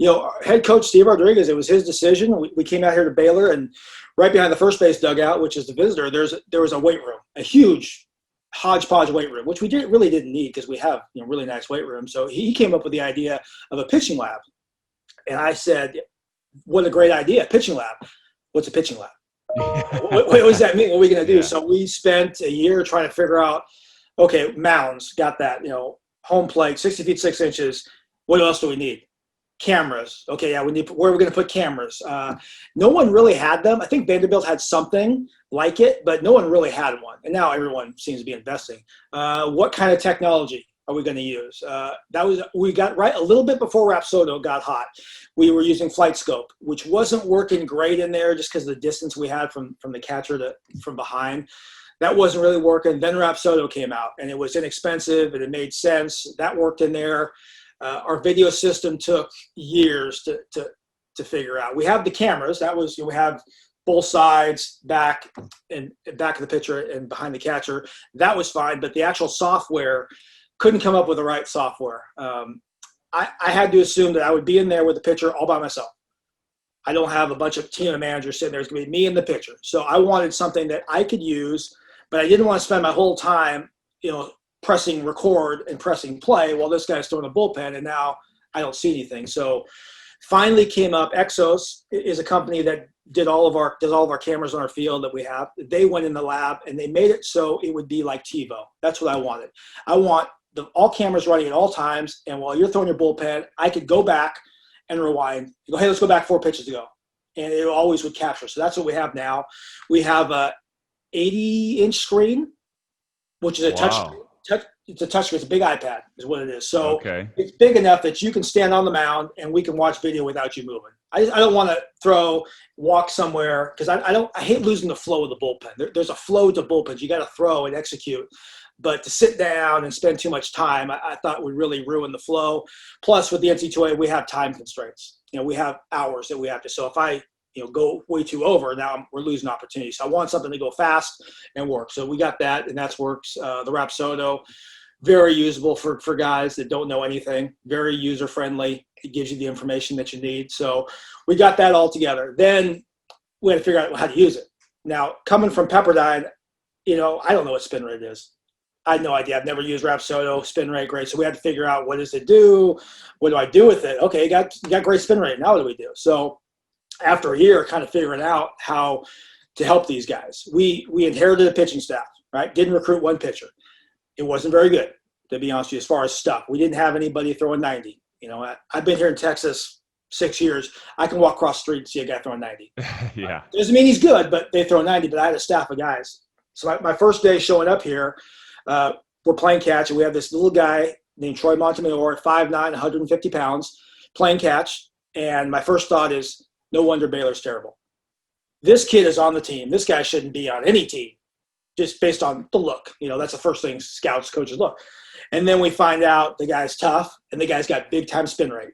[SPEAKER 2] our head coach Steve Rodriguez, it was his decision. We came out here to Baylor, and right behind the first base dugout, which is the visitor, there was a weight room, a huge hodgepodge weight room, which we really didn't need because we have really nice weight room. So he came up with the idea of a pitching lab, and I said, what a great idea, pitching lab. What's a pitching lab? what does that mean? What are we going to do? Yeah. So we spent a year trying to figure out, okay, mounds, got that, home plate, 60 feet, 6 inches. What else do we need? Cameras. Okay, yeah, where are we going to put cameras? No one really had them. I think Vanderbilt had something like it, but no one really had one. And now everyone seems to be investing. What kind of technology are we going to use? We got right a little bit before Rapsodo got hot. We were using Flight Scope, which wasn't working great in there just because of the distance we had from the catcher from behind. That wasn't really working. Then Rapsodo came out, and it was inexpensive, and it made sense. That worked in there. Our video system took years to figure out. We have the cameras. That was we have both sides, back of the pitcher and behind the catcher. That was fine, but the actual software couldn't come up with the right software. I had to assume that I would be in there with the pitcher all by myself. I don't have a bunch of team of managers sitting there. It's going to be me and the pitcher. So I wanted something that I could use, but I didn't want to spend my whole time, pressing record and pressing play while this guy's throwing a bullpen, and now I don't see anything. So finally came up. Exos is a company that does all of our cameras on our field that we have. They went in the lab and they made it so it would be like TiVo. That's what I wanted. I want all cameras running at all times, and while you're throwing your bullpen, I could go back and rewind. You go, hey, let's go back 4 pitches ago, and it always would capture. So that's what we have now. We have a 80-inch screen, which is a touch. It's a touch screen. It's a big iPad, is what it is. So It's big enough that you can stand on the mound and we can watch video without you moving. I don't want to walk somewhere because I hate losing the flow of the bullpen. There's a flow to bullpens. You got to throw and execute. But to sit down and spend too much time, I thought would really ruin the flow. Plus, with the NC2A, we have time constraints. We have hours that we have to. So if I go way too over, now we're losing opportunities. So I want something to go fast and work. So we got that, and that's works. The Rapsodo, very usable for guys that don't know anything. Very user friendly. It gives you the information that you need. So we got that all together. Then we had to figure out how to use it. Now, coming from Pepperdine, I don't know what spin rate is. I had no idea. I've never used Rapsodo, spin rate, great. So we had to figure out, what does it do? What do I do with it? Okay, you got great spin rate. Now what do we do? So after a year, kind of figuring out how to help these guys. We inherited a pitching staff, right? Didn't recruit one pitcher. It wasn't very good, to be honest with you, as far as stuff. We didn't have anybody throwing 90. I've been here in Texas 6 years. I can walk across the street and see a guy throwing 90.
[SPEAKER 1] Yeah.
[SPEAKER 2] Doesn't mean he's good, but they throw 90. But I had a staff of guys. So my first day showing up here, we're playing catch, and we have this little guy named Troy Montemayor at 5'9", 150 pounds, playing catch. And my first thought is, no wonder Baylor's terrible. This kid is on the team. This guy shouldn't be on any team, just based on the look. That's the first thing scouts, coaches look. And then we find out the guy's tough and the guy's got big time spin rate.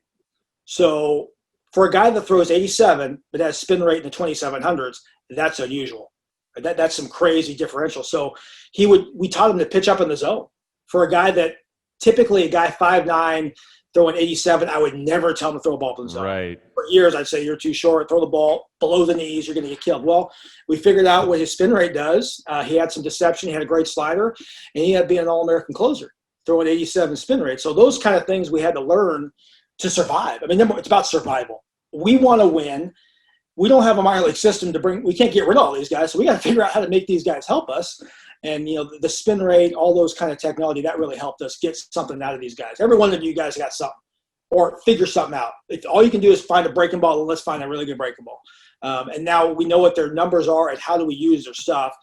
[SPEAKER 2] So for a guy that throws 87 but has spin rate in the 2700s, that's unusual. That's some crazy differential. So we taught him to pitch up in the zone. For a guy that typically a guy 5'9", throwing 87, I would never tell him to throw a ball in the zone.
[SPEAKER 1] Right.
[SPEAKER 2] For years, I'd say you're too short. Throw the ball below the knees. You're going to get killed. Well, we figured out what his spin rate does. He had some deception. He had a great slider, and he had to be an All-American closer, throwing 87 spin rate. So those kind of things we had to learn to survive. I mean, it's about survival. We want to win. We don't have a minor league system to bring. We can't get rid of all these guys, so we got to figure out how to make these guys help us. And the spin rate, all those kind of technology, that really helped us get something out of these guys. Every one of you guys got something, or figure something out. If all you can do is find a breaking ball, then let's find a really good breaking ball. And now we know what their numbers are and how do we use their stuff.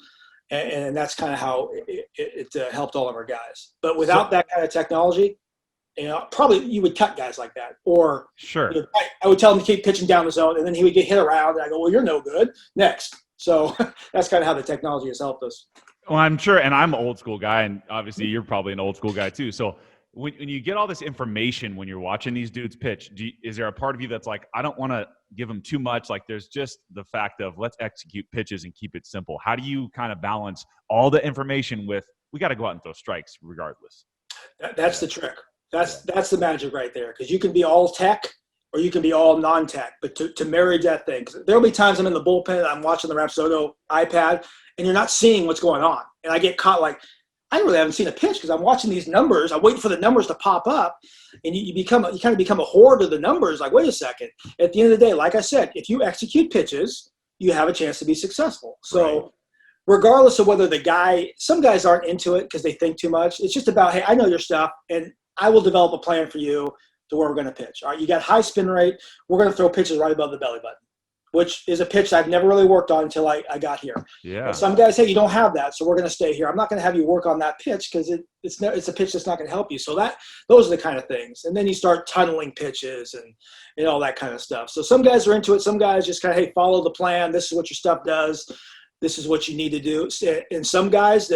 [SPEAKER 2] And that's kind of how it helped all of our guys. But without that kind of technology, probably you would cut guys like that. Or
[SPEAKER 1] sure,
[SPEAKER 2] I would tell him to keep pitching down the zone, and then he would get hit around, and I go, well, you're no good. Next. So that's kind of how the technology has helped us.
[SPEAKER 1] Well, I'm sure, and I'm an old school guy, and obviously you're probably an old school guy too. So when you get all this information when you're watching these dudes pitch, is there a part of you that's like, I don't want to give them too much? Like, there's just the fact of let's execute pitches and keep it simple. How do you kind of balance all the information with we got to go out and throw strikes regardless?
[SPEAKER 2] That's the trick. That's the magic right there, because you can be all tech or you can be all non-tech, but to marry that thing. Because there'll be times I'm in the bullpen, I'm watching the Rapsodo iPad, and you're not seeing what's going on. And I get caught like, I really haven't seen a pitch because I'm watching these numbers. I'm waiting for the numbers to pop up, and you kind of become a hoard of the numbers. Like, wait a second. At the end of the day, like I said, if you execute pitches, you have a chance to be successful. So regardless of whether some guys aren't into it because they think too much. It's just about, hey, I know your stuff, and I will develop a plan for you to where we're going to pitch. All right, you got high spin rate. We're going to throw pitches right above the belly button, which is a pitch I've never really worked on until I got here.
[SPEAKER 1] Yeah.
[SPEAKER 2] And some guys say you don't have that, so we're going to stay here. I'm not going to have you work on that pitch because it's a pitch that's not going to help you. So those are the kind of things. And then you start tunneling pitches and all that kind of stuff. So some guys are into it. Some guys just kind of, hey, follow the plan. This is what your stuff does. This is what you need to do. And some guys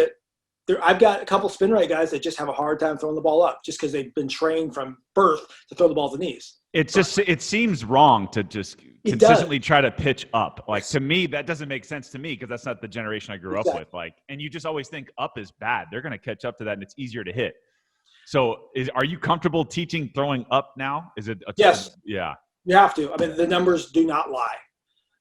[SPEAKER 2] I've got a couple spin rate guys that just have a hard time throwing the ball up just because they've been trained from birth to throw the ball to the knees.
[SPEAKER 1] It seems wrong to just consistently try to pitch up. Like, to me, that doesn't make sense to me because that's not the generation I grew up with. Like, and you just always think up is bad. They're going to catch up to that, and it's easier to hit. So, are you comfortable teaching throwing up now? Is it?
[SPEAKER 2] Yes.
[SPEAKER 1] Yeah.
[SPEAKER 2] You have to. I mean, the numbers do not lie.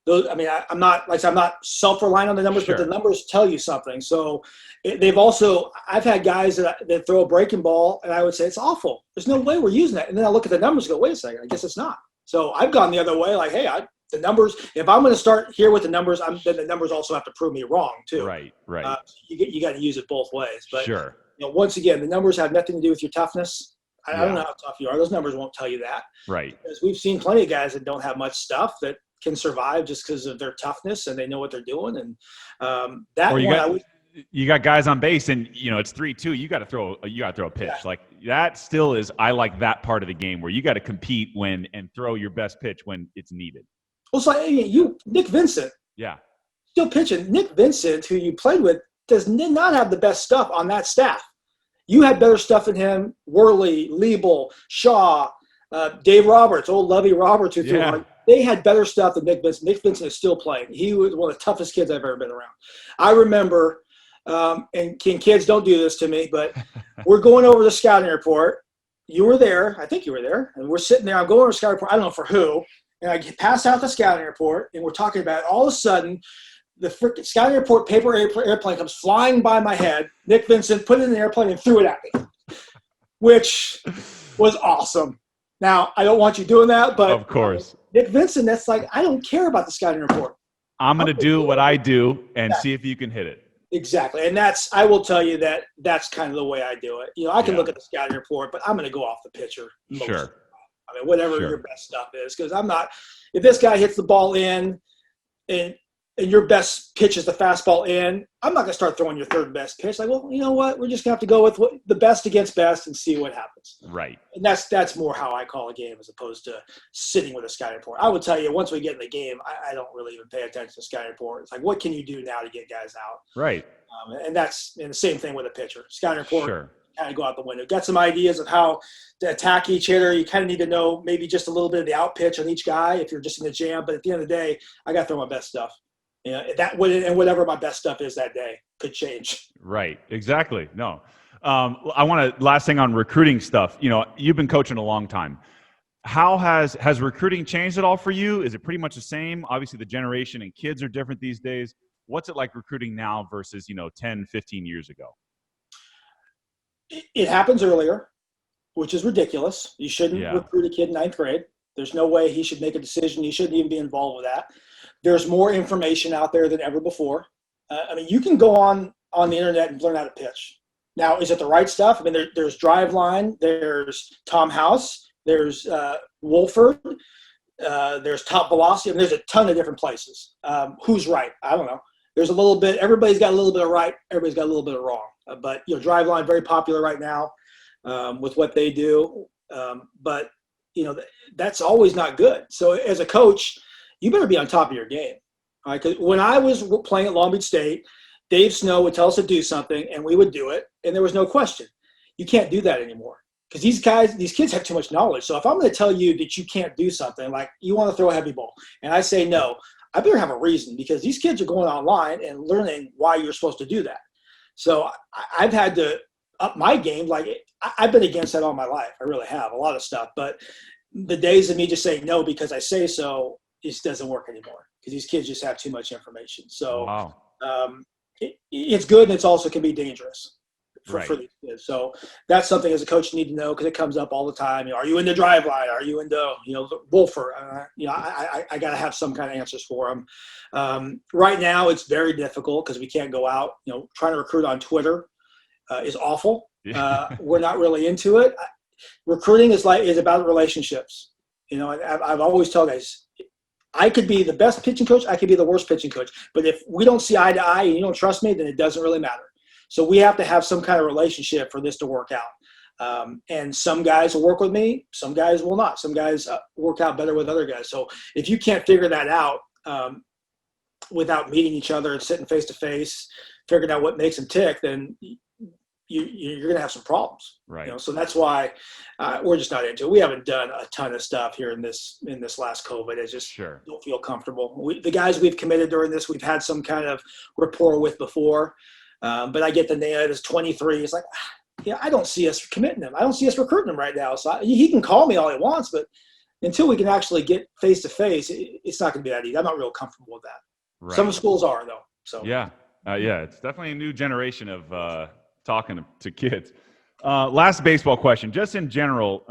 [SPEAKER 2] I'm not self-reliant on the numbers,
[SPEAKER 1] Sure.
[SPEAKER 2] but the numbers tell you something. So I've had guys that throw a breaking ball, and I would say it's awful. There's no way we're using that. And then I look at the numbers and go, wait a second, I guess it's not. So I've gone the other way, like, hey, the numbers, if I'm going to start here with the numbers, then the numbers also have to prove me wrong too.
[SPEAKER 1] Right.
[SPEAKER 2] You got to use it both ways. But
[SPEAKER 1] sure.
[SPEAKER 2] Once again, the numbers have nothing to do with your toughness. I don't know how tough you are. Those numbers won't tell you that.
[SPEAKER 1] Right.
[SPEAKER 2] Because we've seen plenty of guys that don't have much stuff that can survive just because of their toughness and they know what they're doing. And
[SPEAKER 1] you got guys on base and it's 3-2. You got to throw a pitch.
[SPEAKER 2] Yeah.
[SPEAKER 1] Like, that still is. I like that part of the game where you got to compete and throw your best pitch when it's needed.
[SPEAKER 2] Well, it's like Nick Vincent.
[SPEAKER 1] Yeah.
[SPEAKER 2] Still pitching. Nick Vincent, who you played with, did not have the best stuff on that staff. You had better stuff than him. Worley, Liebel, Shaw, Dave Roberts, old Lovey Roberts, who threw hard. They had better stuff than Nick Vincent. Nick Vincent is still playing. He was one of the toughest kids I've ever been around. I remember, and kids don't do this to me, but we're going over the scouting report. You were there. I think you were there. And we're sitting there. I'm going over the scouting report. I don't know for who. And I pass out the scouting report, and we're talking about it. All of a sudden, the freaking scouting report paper airplane comes flying by my head. Nick Vincent put it in the airplane and threw it at me, which was awesome. Now, I don't want you doing that, but
[SPEAKER 1] of course,
[SPEAKER 2] Nick Vincent, that's like, I don't care about the scouting report.
[SPEAKER 1] I'm going to do what I do and see if you can hit it.
[SPEAKER 2] Exactly. And I will tell you that's kind of the way I do it. I can look at the scouting report, but I'm going to go off the pitcher.
[SPEAKER 1] Sure.
[SPEAKER 2] I mean, whatever your best stuff is, because if this guy hits the ball in and your best pitch is the fastball in, I'm not going to start throwing your third best pitch. Like, well, you know what? We're just going to have to go with the best against best and see what happens.
[SPEAKER 1] Right.
[SPEAKER 2] And that's more how I call a game as opposed to sitting with a scouting report. I would tell you, once we get in the game, I don't really even pay attention to scouting report. It's like, what can you do now to get guys out?
[SPEAKER 1] Right.
[SPEAKER 2] And the same thing with a pitcher. Scouting report, kind of go out the window. Got some ideas of how to attack each hitter. You kind of need to know maybe just a little bit of the out pitch on each guy if you're just in the jam. But at the end of the day, I got to throw my best stuff. And whatever my best stuff is that day could change.
[SPEAKER 1] Right. Exactly. No. I want to last thing on recruiting stuff. You've been coaching a long time. How has recruiting changed at all for you? Is it pretty much the same? Obviously, the generation and kids are different these days. What's it like recruiting now versus 10, 15 years ago?
[SPEAKER 2] It happens earlier, which is ridiculous. You shouldn't recruit a kid in 9th grade. There's no way he should make a decision. He shouldn't even be involved with that. There's more information out there than ever before. You can go on the internet and learn how to pitch. Now, is it the right stuff? There's Driveline, there's Tom House, there's Wolford, there's Top Velocity. There's a ton of different places. Who's right? I don't know. There's a little bit. Everybody's got a little bit of right. Everybody's got a little bit of wrong. But Driveline very popular right now with what they do. But that's always not good. So as a coach, you better be on top of your game. All right? 'Cause when I was playing at Long Beach State, Dave Snow would tell us to do something, and we would do it, and there was no question. You can't do that anymore because these kids have too much knowledge. So if I'm going to tell you that you can't do something, like you want to throw a heavy ball, and I say no, I better have a reason because these kids are going online and learning why you're supposed to do that. So I've had to up my game. Like I've been against that all my life. I really have a lot of stuff, but the days of me just saying no because I say so, it doesn't work anymore because these kids just have too much information. So
[SPEAKER 1] wow.
[SPEAKER 2] It's good, and it's also can be dangerous for these kids. So that's something as a coach you need to know because it comes up all the time. Are you into Driveline? Are you into Wolfer? I got to have some kind of answers for them. Right now, it's very difficult because we can't go out. Trying to recruit on Twitter is awful. We're not really into it. Recruiting is about relationships. I've always told guys, I could be the best pitching coach. I could be the worst pitching coach. But if we don't see eye to eye and you don't trust me, then it doesn't really matter. So we have to have some kind of relationship for this to work out. And some guys will work with me. Some guys will not. Some guys work out better with other guys. So if you can't figure that out without meeting each other and sitting face to face, figuring out what makes them tick, then you're going to have some problems.
[SPEAKER 1] Right.
[SPEAKER 2] So that's why we're just not into it. We haven't done a ton of stuff here in this last COVID. I just don't feel comfortable. The guys we've committed during this, we've had some kind of rapport with before. But I get the name as 23. It's like, I don't see us committing them. I don't see us recruiting them right now. So he can call me all he wants, but until we can actually get face to face, it's not going to be that easy. I'm not real comfortable with that. Right. Some schools are though. So
[SPEAKER 1] it's definitely a new generation of talking to kids. Last baseball question, just in general,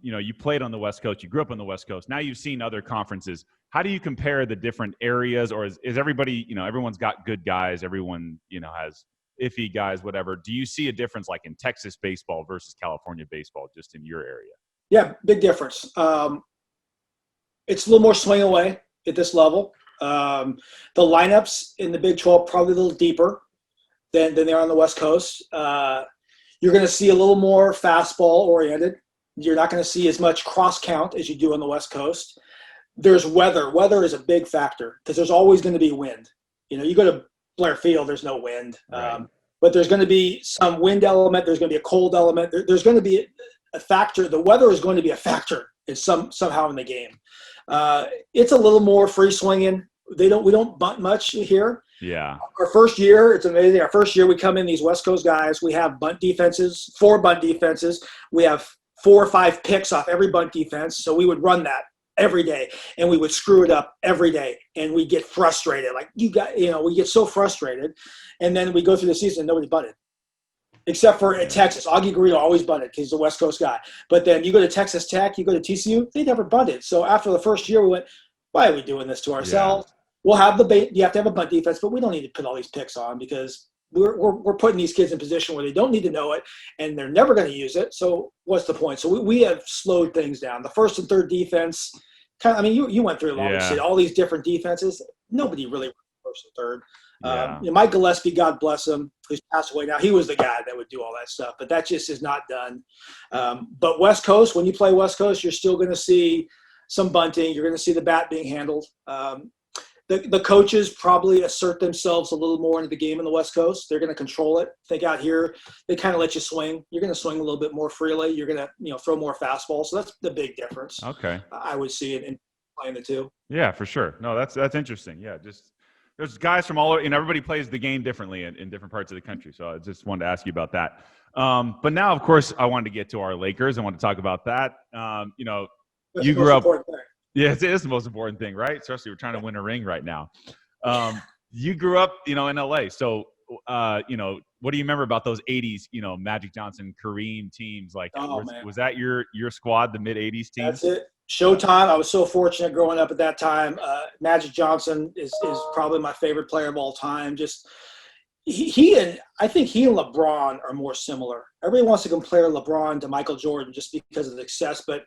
[SPEAKER 1] you played on the West Coast, you grew up on the West Coast. Now you've seen other conferences. How do you compare the different areas, or is everybody, everyone's got good guys, everyone, has iffy guys, whatever. Do you see a difference like in Texas baseball versus California baseball, just in your area? Yeah,
[SPEAKER 2] big difference. It's a little more swing away at this level. The lineups in the Big 12 probably a little deeper than they are on the West Coast. You're going to see a little more fastball oriented. You're not going to see as much cross count as you do on the West Coast. There's weather. Weather is a big factor because there's always going to be wind. You go to Blair Field, there's no wind.
[SPEAKER 1] Right.
[SPEAKER 2] But there's going to be some wind element. There's going to be a cold element. There's going to be a factor. The weather is going to be a factor somehow in the game. It's a little more free swinging. We don't bunt much here.
[SPEAKER 1] Yeah.
[SPEAKER 2] Our first year, it's amazing. Our first year, we come in, these West Coast guys. We have 4 bunt defenses. We have 4 or 5 picks off every bunt defense. So we would run that every day, and we would screw it up every day, and we get frustrated. We get so frustrated, and then we go through the season and nobody bunted, except for at Texas. Augie Garrido always bunted because he's a West Coast guy. But then you go to Texas Tech, you go to TCU, they never bunted. So after the first year, we went, why are we doing this to ourselves? Yeah. We'll have you have to have a bunt defense, but we don't need to put all these picks on because we're putting these kids in a position where they don't need to know it, and they're never going to use it. So what's the point? So we have slowed things down. The first and third defense, you went through Long Beach State, all these different defenses. Nobody really went first and third. Mike Gillespie, God bless him, who's passed away now, he was the guy that would do all that stuff, but that just is not done. But West Coast, when you play West Coast, you're still going to see some bunting. You're going to see the bat being handled. The coaches probably assert themselves a little more into the game on the West Coast. They're going to control it. I think out here, they kind of let you swing. You're going to swing a little bit more freely. You're going to, throw more fastballs. So that's the big difference.
[SPEAKER 1] Okay.
[SPEAKER 2] I would see it in playing the two.
[SPEAKER 1] Yeah, for sure. No, that's interesting. Yeah, just there's guys from all over, and everybody plays the game differently in different parts of the country. So I just wanted to ask you about that. But now, of course, I wanted to get to our Lakers. I want to talk about that.
[SPEAKER 2] That's
[SPEAKER 1] You
[SPEAKER 2] the
[SPEAKER 1] grew
[SPEAKER 2] most
[SPEAKER 1] up.
[SPEAKER 2] important thing.
[SPEAKER 1] Yeah, it is the most important thing, right? Especially we're trying to win a ring right now. You grew up, in LA. So, what do you remember about those 80s, Magic Johnson, Kareem teams? Like, was that your squad, the mid 80s team?
[SPEAKER 2] That's it. Showtime. I was so fortunate growing up at that time. Magic Johnson is probably my favorite player of all time. Just I think he and LeBron are more similar. Everybody wants to compare LeBron to Michael Jordan just because of the success, but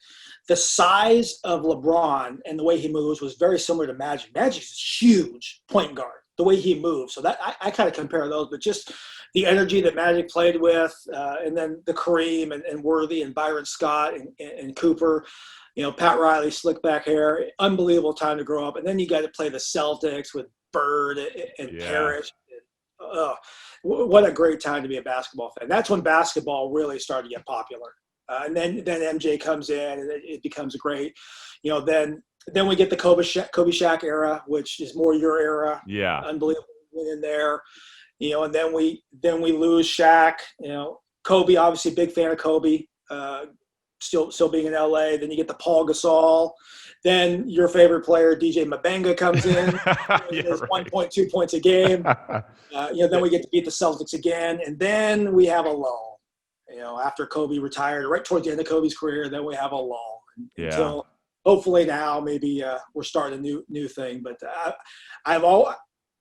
[SPEAKER 2] the size of LeBron and the way he moves was very similar to Magic. Magic's a huge point guard, the way he moves. So that I kind of compare those, but just the energy that Magic played with, and then the Kareem and Worthy and Byron Scott and Cooper, Pat Riley, slick back hair, unbelievable time to grow up. And then you got to play the Celtics with Bird and Parrish. What a great time to be a basketball fan. That's when basketball really started to get popular. And then MJ comes in and it becomes great. Then we get the Kobe Shaq era, which is more your era.
[SPEAKER 1] Yeah.
[SPEAKER 2] Unbelievable win in there. And then we lose Shaq. Kobe, obviously big fan of Kobe. Still being in LA. Then you get the Paul Gasol. Then your favorite player, DJ Mabenga, comes in. Right. 1.2 points a game. Then we get to beat the Celtics again. And then we have a lull. After Kobe retired, right towards the end of Kobe's career, then we have a lull. Until hopefully now maybe we're starting a new thing. But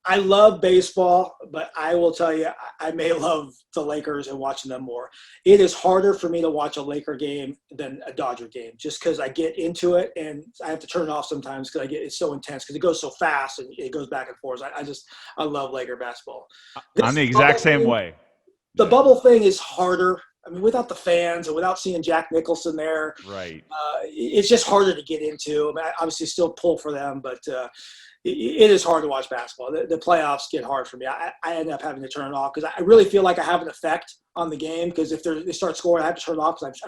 [SPEAKER 2] I love baseball, but I will tell you, I may love the Lakers and watching them more. It is harder for me to watch a Laker game than a Dodger game, just because I get into it and I have to turn it off sometimes because it's so intense because it goes so fast and it goes back and forth. I love Laker basketball.
[SPEAKER 1] I'm the exact same way.
[SPEAKER 2] The bubble thing is harder. I mean, without the fans and without seeing Jack Nicholson there,
[SPEAKER 1] right?
[SPEAKER 2] It's just harder to get into. I mean, I obviously still pull for them, but it is hard to watch basketball. The playoffs get hard for me. I end up having to turn it off because I really feel like I have an effect on the game because if they start scoring, I have to turn it off because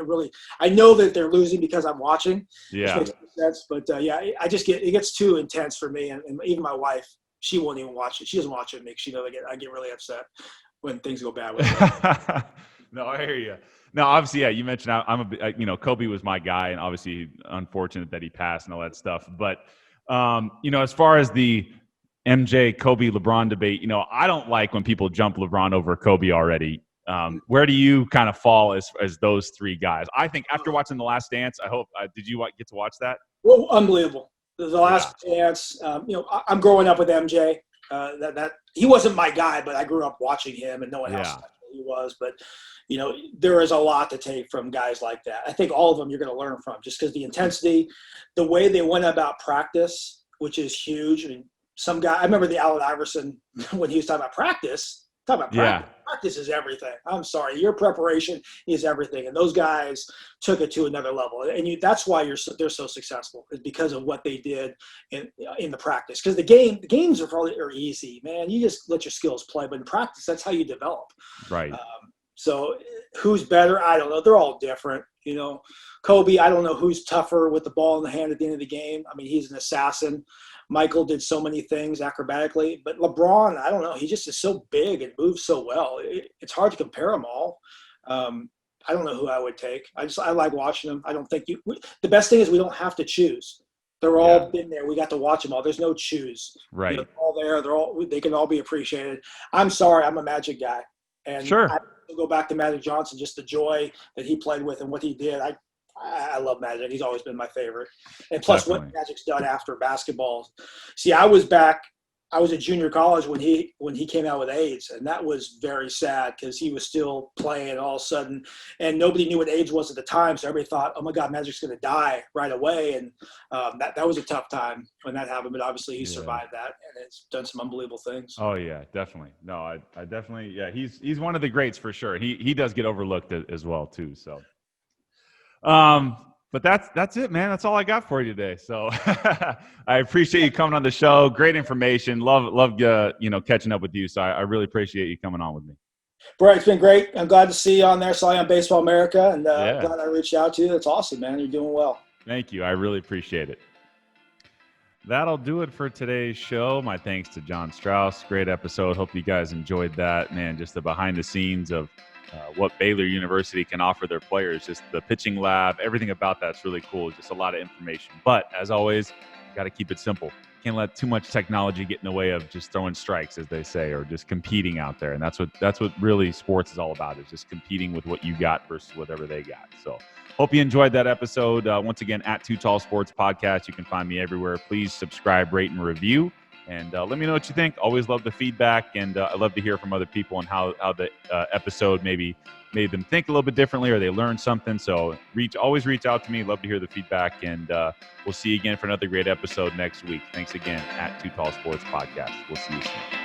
[SPEAKER 2] I know that they're losing because I'm watching.
[SPEAKER 1] Yeah.
[SPEAKER 2] Which makes no sense. But, it gets too intense for me. And even my wife, she won't even watch it. She doesn't watch it with me because she knows I get really upset when things go bad with her.
[SPEAKER 1] No, I hear you. No, obviously, yeah, you mentioned Kobe was my guy, and obviously unfortunate that he passed and all that stuff. But, as far as the MJ, Kobe, LeBron debate, I don't like when people jump LeBron over Kobe already. Where do you kind of fall as those three guys? I think after watching The Last Dance, I hope did you get to watch that?
[SPEAKER 2] Well, unbelievable. The Last Dance. I'm growing up with MJ. That he wasn't my guy, but I grew up watching him and knowing how special he was. But there is a lot to take from guys like that. I think all of them you're going to learn from just because the intensity, the way they went about practice, which is huge. I mean, I remember the Allen Iverson when he was talking about practice. Practice is everything. I'm sorry. Your preparation is everything. And those guys took it to another level. And that's why they're so successful is because of what they did in the practice. Because the games are easy, man. You just let your skills play. But in practice, that's how you develop.
[SPEAKER 1] Right.
[SPEAKER 2] So who's better? I don't know. They're all different. Kobe, I don't know who's tougher with the ball in the hand at the end of the game. I mean, he's an assassin. Michael did so many things acrobatically, but LeBron, I don't know. He just is so big and moves so well. It's hard to compare them all. I don't know who I would take. I like watching them. I don't think the best thing is we don't have to choose. They're all been there. We got to watch them all. There's no choose.
[SPEAKER 1] Right.
[SPEAKER 2] They're all there. They can all be appreciated. I'm sorry. I'm a Magic guy. And
[SPEAKER 1] sure.
[SPEAKER 2] I go back to Magic Johnson, just the joy that he played with and what he did. I love Magic. He's always been my favorite. And plus what Magic's done after basketball. See, I was at junior college when he came out with AIDS, and that was very sad because he was still playing all of a sudden, and nobody knew what AIDS was at the time. So everybody thought, oh my God, Magic's going to die right away. And that was a tough time when that happened, but obviously he survived that and has done some unbelievable things.
[SPEAKER 1] Oh yeah, definitely. No, I definitely, he's one of the greats for sure. He does get overlooked as well too. So, But that's it, man. That's all I got for you today. So I appreciate you coming on the show. Great information. Love catching up with you. So I really appreciate you coming on with me.
[SPEAKER 2] Brett, it's been great. I'm glad to see you on there. Saw you on Baseball America, and
[SPEAKER 1] Yeah.
[SPEAKER 2] glad I reached out to you. That's awesome, man. You're doing well.
[SPEAKER 1] Thank you. I really appreciate it. That'll do it for today's show. My thanks to John Strauss. Great episode. Hope you guys enjoyed that. Man, just the behind the scenes of what Baylor University can offer their players, just the pitching lab, everything about that's really cool. Just a lot of information. But as always, you got to keep it simple. Can't let too much technology get in the way of just throwing strikes, as they say, or just competing out there. And that's what really sports is all about, is just competing with what you got versus whatever they got. So hope you enjoyed that episode. Once again, at Too Tall Sports Podcast. You can find me everywhere. Please subscribe, rate, and review. And let me know what you think. Always love the feedback, and I love to hear from other people and how the episode maybe made them think a little bit differently, or they learned something. So always reach out to me. Love to hear the feedback, and we'll see you again for another great episode next week. Thanks again, at Too Tall Sports Podcast. We'll see you soon.